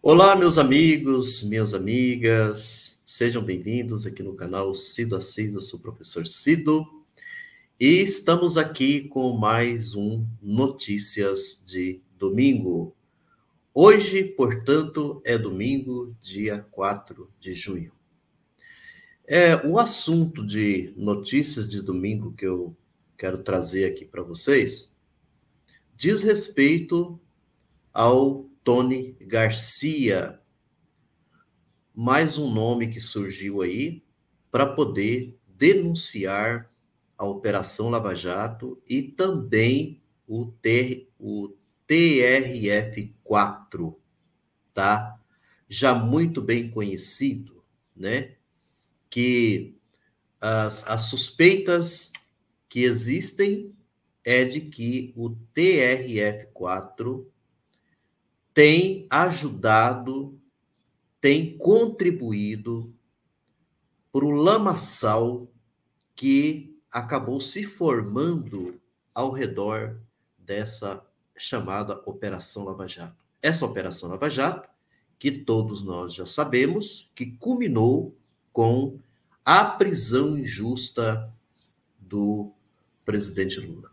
Olá, meus amigos, minhas amigas, sejam bem-vindos aqui no canal Cido Assis, eu sou o professor Cido, e estamos aqui com mais um Notícias de Domingo. Hoje, portanto, é domingo, dia 4 de junho. O assunto de Notícias de Domingo que eu quero trazer aqui para vocês diz respeito ao Tony Garcia, mais um nome que surgiu aí para poder denunciar a Operação Lava Jato e também o TRF4, tá? Já muito bem conhecido, né? Que as suspeitas que existem é de que o TRF4 tem ajudado, tem contribuído para o lamaçal que acabou se formando ao redor dessa chamada Operação Lava Jato. Essa Operação Lava Jato, que todos nós já sabemos, que culminou com a prisão injusta do presidente Lula.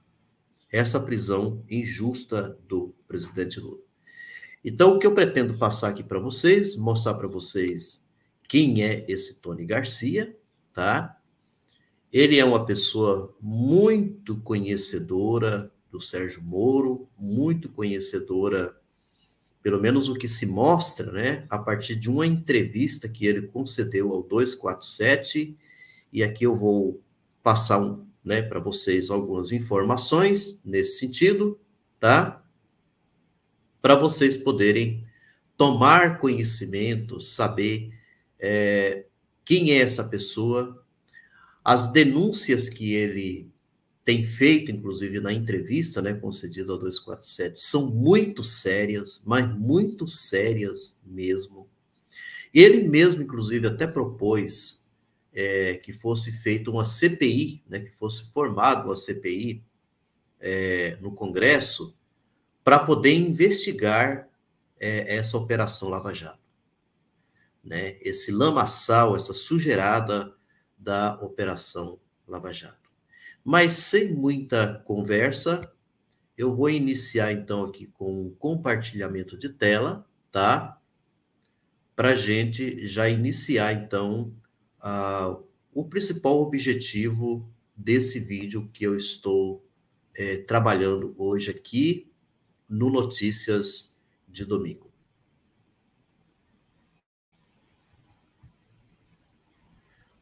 Essa prisão injusta do presidente Lula. Então, o que eu pretendo passar aqui para vocês, mostrar para vocês quem é esse Tony Garcia, tá? Ele é uma pessoa muito conhecedora do Sérgio Moro, muito conhecedora, pelo menos o que se mostra, né? A partir de uma entrevista que ele concedeu ao 247, e aqui eu vou passar para vocês algumas informações nesse sentido, tá? Para vocês poderem tomar conhecimento, saber quem é essa pessoa, as denúncias que ele tem feito, inclusive na entrevista, né, concedida ao 247, são muito sérias, mas muito sérias mesmo. Ele mesmo, inclusive, até propôs que fosse feita uma CPI, né, que fosse formada uma CPI no Congresso, para poder investigar essa Operação Lava Jato, né? Esse lamaçal, essa sujeirada da Operação Lava Jato. Mas sem muita conversa, eu vou iniciar então aqui com um compartilhamento de tela, tá? Para a gente já iniciar então o principal objetivo desse vídeo que eu estou trabalhando hoje aqui no Notícias de Domingo.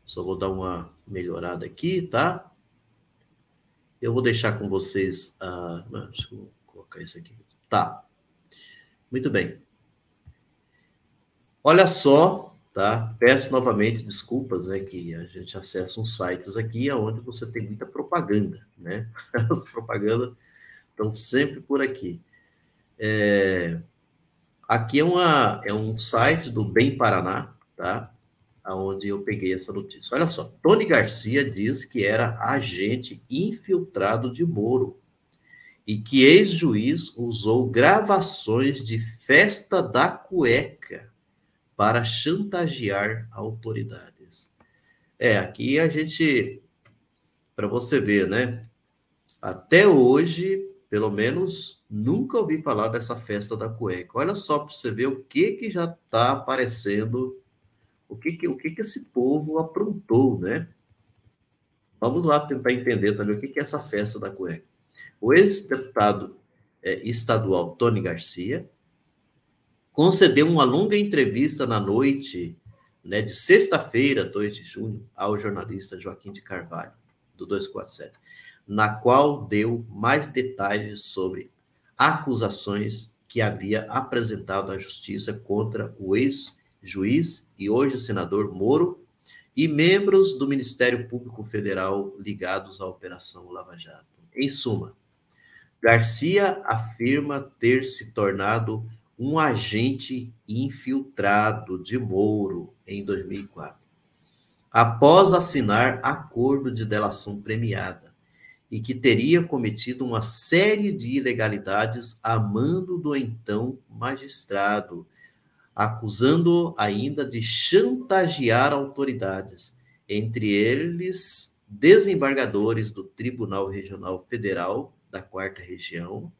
Só vou dar uma melhorada aqui, tá? Eu vou deixar com vocês... deixa eu colocar isso aqui. Tá. Muito bem. Olha só, tá? Peço novamente desculpas, né? Que a gente acessa uns sites aqui onde você tem muita propaganda, né? As propagandas estão sempre por aqui. Aqui é um site do Bem Paraná, tá? Onde eu peguei essa notícia. Olha só, Tony Garcia diz que era agente infiltrado de Moro e que ex-juiz usou gravações de festa da cueca para chantagear autoridades. Aqui a gente, para você ver, né? Até hoje, pelo menos, nunca ouvi falar dessa festa da cueca. Olha só para você ver o que já está aparecendo. O que esse povo aprontou, né? Vamos lá tentar entender também o que é essa festa da cueca. O ex-deputado estadual Tony Garcia concedeu uma longa entrevista na noite, né, de sexta-feira, 2 de junho, ao jornalista Joaquim de Carvalho, do 247, na qual deu mais detalhes sobre acusações que havia apresentado à justiça contra o ex-juiz e hoje senador Moro e membros do Ministério Público Federal ligados à Operação Lava Jato. Em suma, Garcia afirma ter se tornado um agente infiltrado de Moro em 2004, após assinar acordo de delação premiada, e que teria cometido uma série de ilegalidades a mando do então magistrado, acusando-o ainda de chantagear autoridades, entre eles desembargadores do Tribunal Regional Federal da Quarta Região,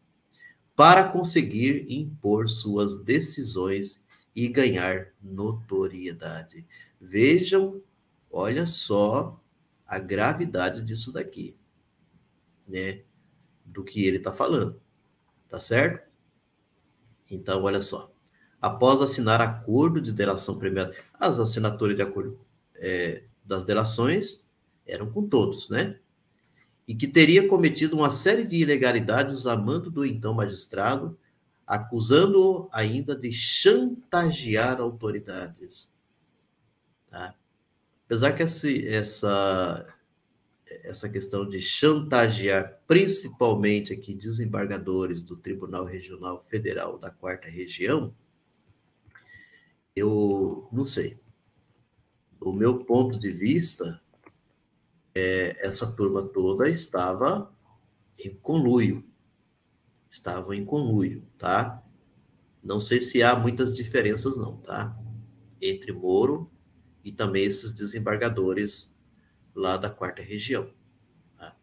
para conseguir impor suas decisões e ganhar notoriedade. Vejam, olha só a gravidade disso daqui, né? Do que ele está falando, tá certo? Então, olha só. Após assinar acordo de delação premiada, as assinaturas de acordo das delações eram com todos, né? E que teria cometido uma série de ilegalidades a mando do então magistrado, acusando-o ainda de chantagear autoridades. Tá? Apesar que essa questão de chantagear, principalmente aqui desembargadores do Tribunal Regional Federal da Quarta Região, eu não sei. O meu ponto de vista, essa turma toda estava em conluio. Estavam em conluio, tá? Não sei se há muitas diferenças, não, tá? Entre Moro e também esses desembargadores lá da Quarta Região. Tá?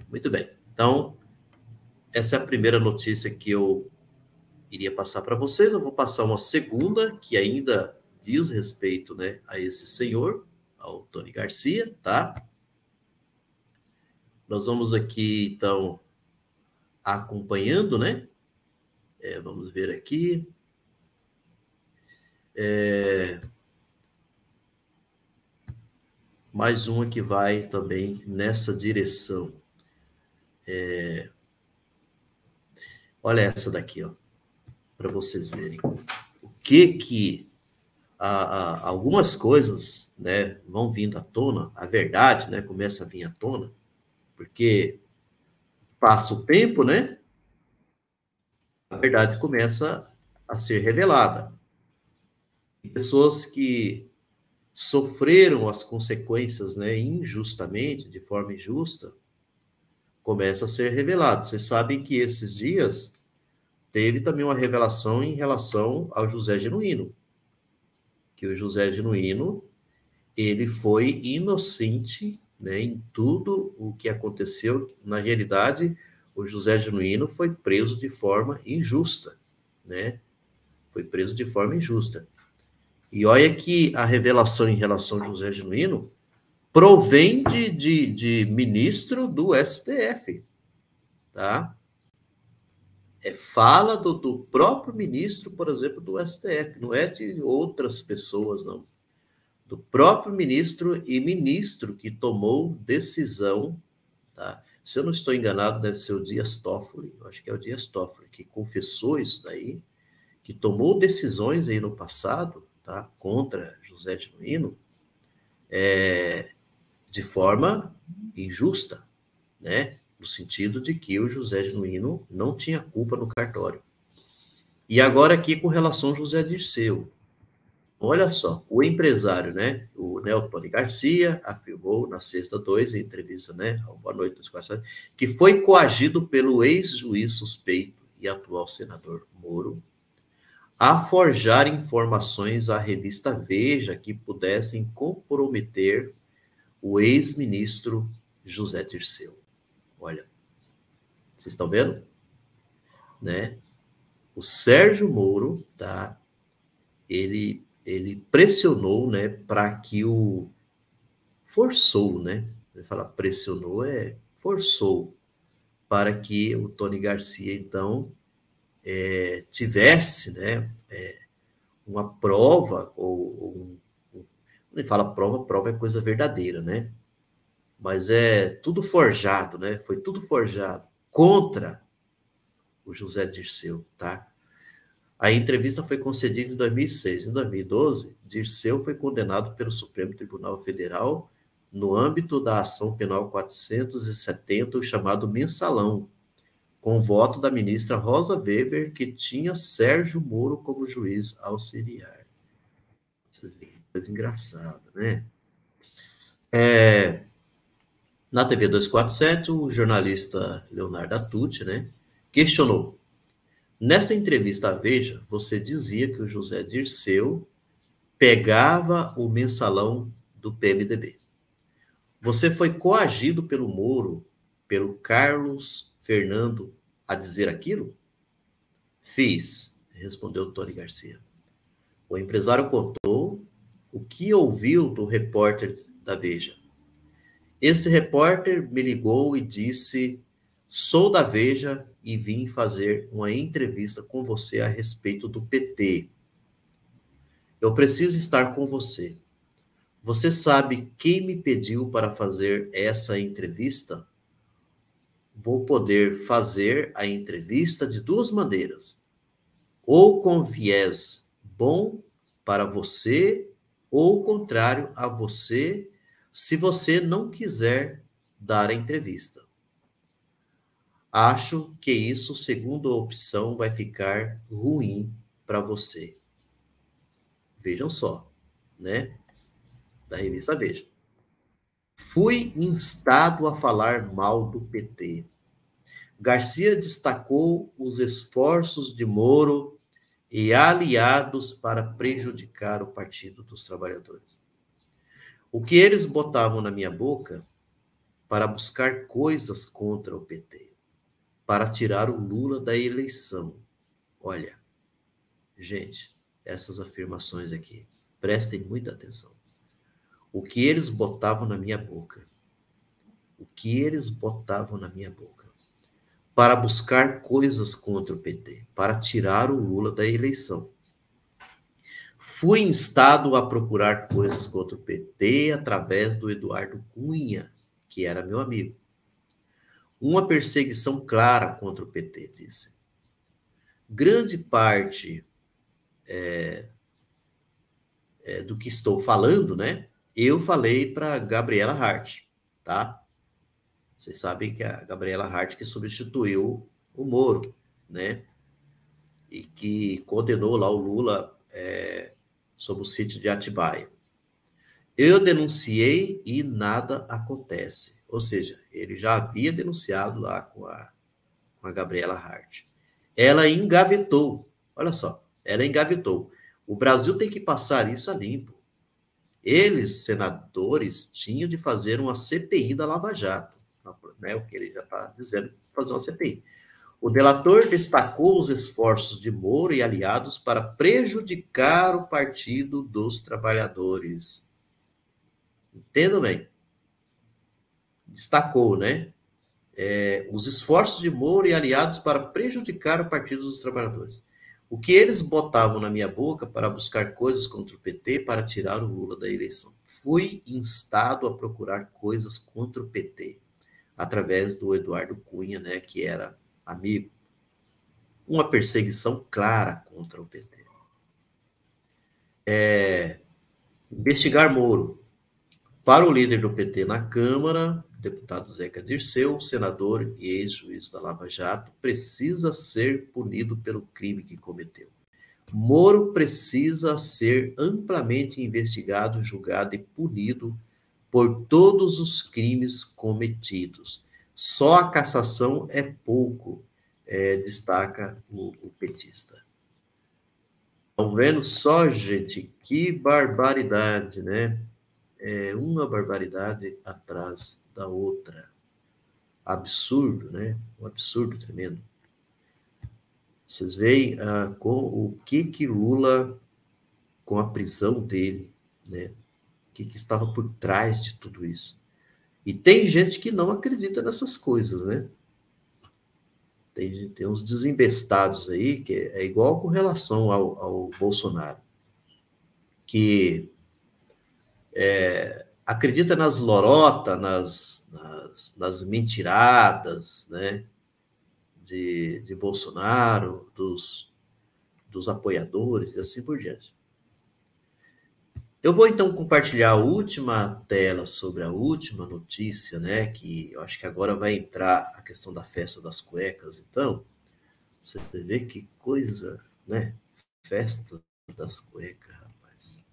Muito bem. Então, essa é a primeira notícia que eu iria passar para vocês. Eu vou passar uma segunda, que ainda diz respeito, né, a esse senhor, ao Tony Garcia, tá? Nós vamos aqui, então, acompanhando, né? Vamos ver aqui. Mais uma que vai também nessa direção. Olha essa daqui, ó, para vocês verem. O que algumas coisas, né, vão vindo à tona, a verdade, né, começa a vir à tona, porque passa o tempo, né, a verdade começa a ser revelada. E pessoas que sofreram as consequências, né, injustamente, de forma injusta, começa a ser revelado. Vocês sabem que esses dias teve também uma revelação em relação ao José Genuíno, que o José Genuíno, ele foi inocente, né, em tudo o que aconteceu. Na realidade, o José Genuíno foi preso de forma injusta, né? Foi preso de forma injusta. E olha que a revelação em relação ao José Genuíno provém de ministro do STF, tá? Fala do próprio ministro, por exemplo, do STF, não é de outras pessoas, não. Do próprio ministro e ministro que tomou decisão, tá? Se eu não estou enganado, deve ser o Dias Toffoli, eu acho que é o Dias Toffoli, que confessou isso daí, que tomou decisões aí no passado, tá? Contra José Genuíno, de forma injusta, né? No sentido de que o José Genuíno não tinha culpa no cartório. E agora aqui com relação ao José Dirceu. Olha só, o empresário, né, o Tony Garcia, afirmou na sexta-2, em entrevista, né, ao Boa Noite dos Quatro, que foi coagido pelo ex-juiz suspeito e atual senador Moro a forjar informações à revista Veja que pudessem comprometer o ex-ministro José Dirceu. Olha, vocês estão vendo? Né? O Sérgio Moro, tá? Ele pressionou, né, para que forçou, né? Ele fala pressionou, forçou para que o Tony Garcia, então, tivesse, né, uma prova, quando ele fala prova é coisa verdadeira, né? Mas é tudo forjado, né? Foi tudo forjado contra o José Dirceu, tá? A entrevista foi concedida em 2006. Em 2012, Dirceu foi condenado pelo Supremo Tribunal Federal no âmbito da ação penal 470, o chamado mensalão, com voto da ministra Rosa Weber, que tinha Sérgio Moro como juiz auxiliar. Vocês veem que coisa engraçada, né? Na TV 247, o jornalista Leonardo Atucci, né, questionou Nessa entrevista à Veja, você dizia que o José Dirceu pegava o mensalão do PMDB. Você foi coagido pelo Moro, pelo Carlos Fernando, a dizer aquilo? Fiz, respondeu Tony Garcia. O empresário contou o que ouviu do repórter da Veja. Esse repórter me ligou e disse: sou da Veja e vim fazer uma entrevista com você a respeito do PT. Eu preciso estar com você. Você sabe quem me pediu para fazer essa entrevista? Vou poder fazer a entrevista de duas maneiras. Ou com viés bom para você, ou contrário a você, se você não quiser dar a entrevista. Acho que isso, segunda opção, vai ficar ruim para você. Vejam só, né? Da revista Veja. Fui instado a falar mal do PT. Garcia destacou os esforços de Moro e aliados para prejudicar o Partido dos Trabalhadores. O que eles botavam na minha boca para buscar coisas contra o PT, para tirar o Lula da eleição. Olha, gente, essas afirmações aqui, prestem muita atenção. O que eles botavam na minha boca, o que eles botavam na minha boca, para buscar coisas contra o PT, para tirar o Lula da eleição. Fui instado a procurar coisas contra o PT através do Eduardo Cunha, que era meu amigo. Uma perseguição clara contra o PT, disse. Grande parte do que estou falando, né? Eu falei para Gabriela Hart, tá? Vocês sabem que a Gabriela Hart que substituiu o Moro, né? E que condenou lá o Lula sob o sítio de Atibaia. Eu denunciei e nada acontece. Ou seja, ele já havia denunciado lá com a Gabriela Hart. Ela engavetou. Olha só, ela engavetou. O Brasil tem que passar isso a limpo. Eles, senadores, tinham de fazer uma CPI da Lava Jato. Né, o que ele já está dizendo, fazer uma CPI. O delator destacou os esforços de Moro e aliados para prejudicar o Partido dos Trabalhadores. Entendam bem. Destacou, né? Os esforços de Moro e aliados para prejudicar o Partido dos Trabalhadores. O que eles botavam na minha boca para buscar coisas contra o PT para tirar o Lula da eleição. Fui instado a procurar coisas contra o PT, através do Eduardo Cunha, né, que era amigo. Uma perseguição clara contra o PT. Investigar Moro. Para o líder do PT na Câmara, deputado Zeca Dirceu, senador e ex-juiz da Lava Jato, precisa ser punido pelo crime que cometeu. Moro precisa ser amplamente investigado, julgado e punido por todos os crimes cometidos. Só a cassação é pouco, destaca o petista. Estão vendo só, gente? Que barbaridade, né? Uma barbaridade atrás da outra. Absurdo, né? Um absurdo tremendo. Vocês veem com o que Lula, com a prisão dele, né? O que estava por trás de tudo isso. E tem gente que não acredita nessas coisas, né? Tem uns desembestados aí, que é igual com relação ao Bolsonaro, que acredita nas lorotas, nas mentiradas, né, de Bolsonaro, dos apoiadores e assim por diante. Eu vou, então, compartilhar a última tela sobre a última notícia, né, que eu acho que agora vai entrar a questão da festa das cuecas. Então, você vê que coisa, né, festa das cuecas, rapaz.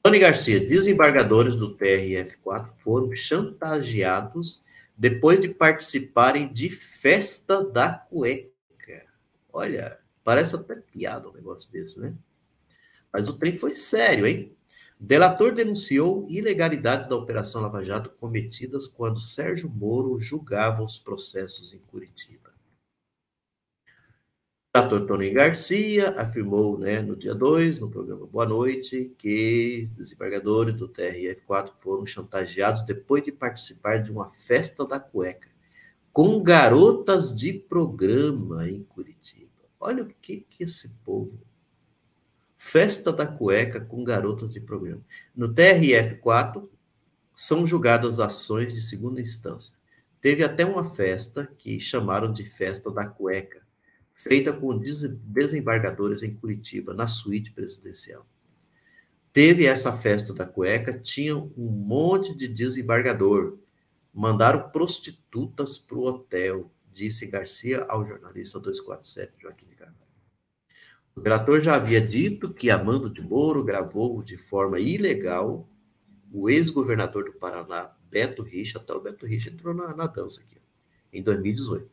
Tony Garcia, desembargadores do TRF4 foram chantageados depois de participarem de festa da cueca. Olha, parece até piada um negócio desse, né? Mas o trem foi sério, hein? Delator denunciou ilegalidades da Operação Lava Jato cometidas quando Sérgio Moro julgava os processos em Curitiba. O delator Tony Garcia afirmou, né, no dia 2, no programa Boa Noite, que desembargadores do TRF4 foram chantageados depois de participar de uma festa da cueca com garotas de programa em Curitiba. Olha o que esse povo... Festa da cueca com garotas de programa. No TRF4, são julgadas ações de segunda instância. Teve até uma festa que chamaram de Festa da Cueca, feita com desembargadores em Curitiba, na suíte presidencial. Teve essa Festa da Cueca, tinha um monte de desembargador. Mandaram prostitutas para o hotel, disse Garcia ao jornalista 247, Joaquim de Carvalho. O delator já havia dito que Amando de Moro gravou de forma ilegal o ex-governador do Paraná, Beto Richa, até o Beto Richa entrou na dança aqui, em 2018.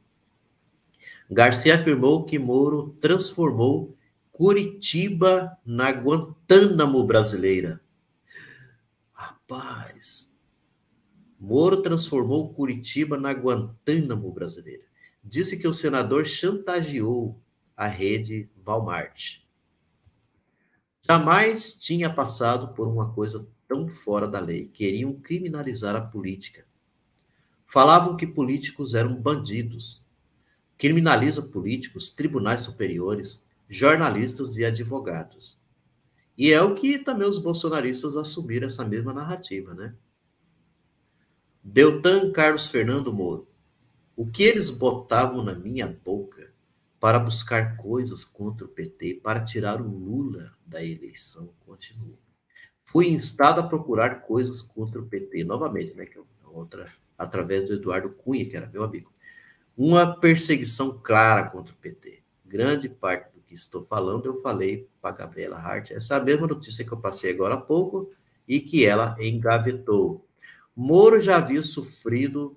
Garcia afirmou que Moro transformou Curitiba na Guantánamo brasileira. Rapaz, Moro transformou Curitiba na Guantánamo brasileira. Disse que o senador chantageou a rede Walmart. Jamais tinha passado por uma coisa tão fora da lei. Queriam criminalizar a política. Falavam que políticos eram bandidos. Criminaliza políticos, tribunais superiores, jornalistas e advogados. E é o que também os bolsonaristas assumiram essa mesma narrativa, né? Deltan Carlos Fernando Moro. O que eles botavam na minha boca para buscar coisas contra o PT, para tirar o Lula da eleição, continua. Fui instado a procurar coisas contra o PT, novamente, né, que é outra, através do Eduardo Cunha, que era meu amigo. Uma perseguição clara contra o PT. Grande parte do que estou falando, eu falei para a Gabriela Hart, essa é a mesma notícia que eu passei agora há pouco, e que ela engavetou. Moro já havia sofrido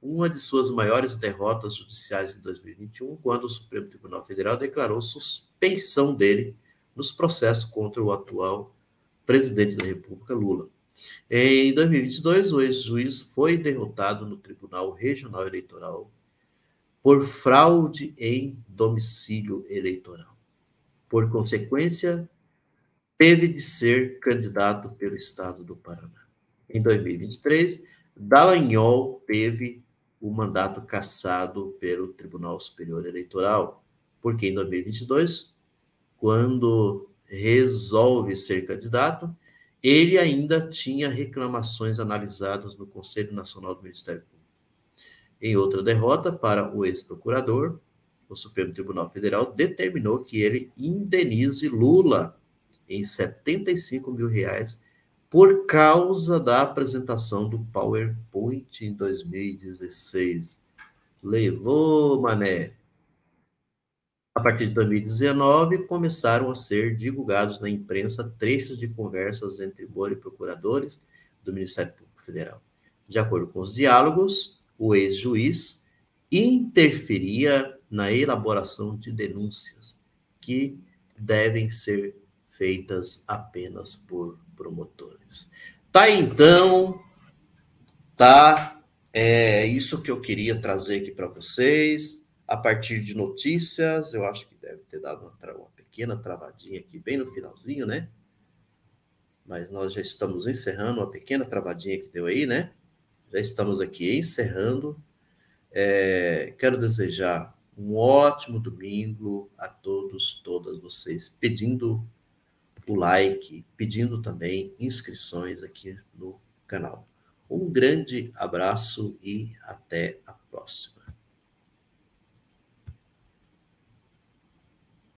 uma de suas maiores derrotas judiciais em 2021, quando o Supremo Tribunal Federal declarou suspensão dele nos processos contra o atual presidente da República, Lula. Em 2022, o ex-juiz foi derrotado no Tribunal Regional Eleitoral por fraude em domicílio eleitoral. Por consequência, teve de ser candidato pelo estado do Paraná. Em 2023, Dallagnol teve o mandato cassado pelo Tribunal Superior Eleitoral, porque em 2022, quando resolve ser candidato, ele ainda tinha reclamações analisadas no Conselho Nacional do Ministério Público. Em outra derrota para o ex-procurador, o Supremo Tribunal Federal determinou que ele indenize Lula em R$75 mil por causa da apresentação do PowerPoint em 2016. Levou, mané. A partir de 2019, começaram a ser divulgados na imprensa trechos de conversas entre Moro e procuradores do Ministério Público Federal. De acordo com os diálogos, o ex-juiz interferia na elaboração de denúncias que devem ser feitas apenas por promotores. Tá, então, tá, é isso que eu queria trazer aqui para vocês, a partir de notícias. Eu acho que deve ter dado uma pequena travadinha aqui, bem no finalzinho, né? Mas nós já estamos encerrando, uma pequena travadinha que deu aí, né? Já estamos aqui encerrando. Quero desejar um ótimo domingo a todos, todas vocês, pedindo o like, pedindo também inscrições aqui no canal. Um grande abraço e até a próxima.